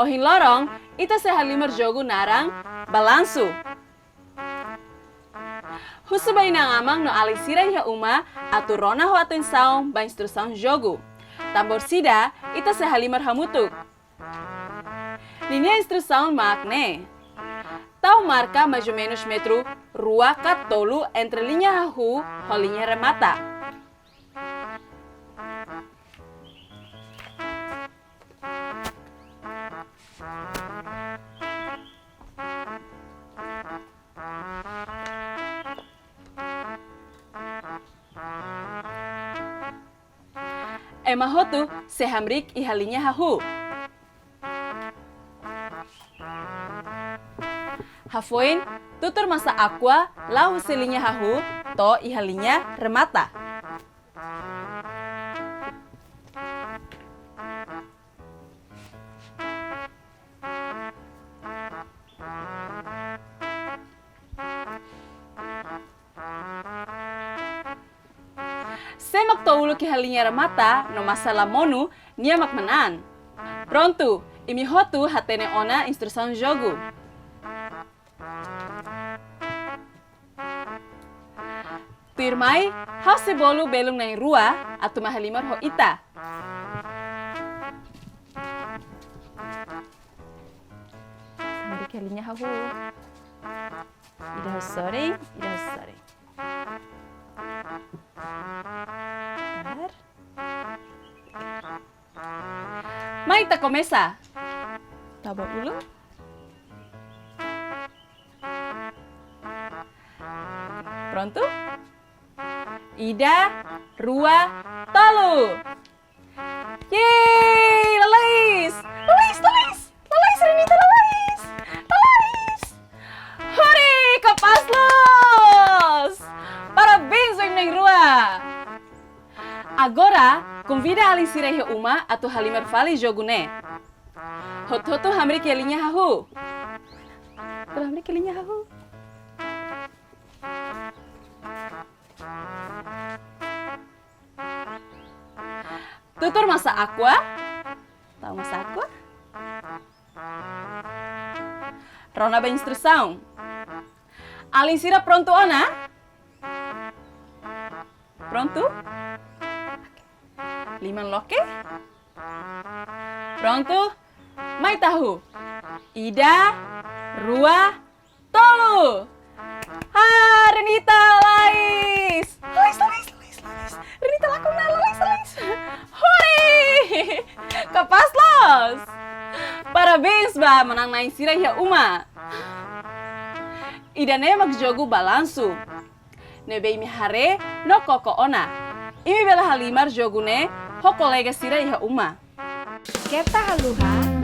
Ohin lorong, ita se halimar jogo narang balanço. Husu bai nang amang no alisira iha uma atu rona ho atenção ba instrução jogo. Tambor sida, ita se halimar hamutuk. Linha instrução makne. Tau marca mais ou menos metro rua katolu entre linha hahu ho linha remata. Ema hotu se hamrik iha linha hahu. Hafoin, tutur masa aqua, lau selinya hahu, to ihalinya remata. Semak to ulu ihalinya remata, no masalah monu, niamak menan. Pronto, imi hotu hatene ona instrução jogo. Pirmai, hau se bolu belum nai rua atau mahalimar ho ita. Sambil kalinya hahu. Ida sore, ida sore. Mai ta começa. Tabo ulu. Pronto? Ida, rua, tolu. Yeay, lalais. Lalais, Renita, lalais. Hore, kapaslos. Parabéns, Weng Rua. Agora, convida a Alisira e uma atau halimar fali jogo né. Hot-hotu hamri kelinha hahu. Tuh hamri kelinha hahu. Tutur masa aqua. Tahu masa aqua? Rona ba instrução. Alisira pronto ona? Pronto? Liman loke? Pronto? Mai tahu. Ida, rua, tolu. Renita, lais. Renita lakukan lais. Hore! Kapaslos! Parabéns ba menang na insira ya uma. Ida ne magjogo balanço. Nebe imi hare no koko ona. Imi bela halimar jogo ne ho kolega sira ya uma. Keta haluha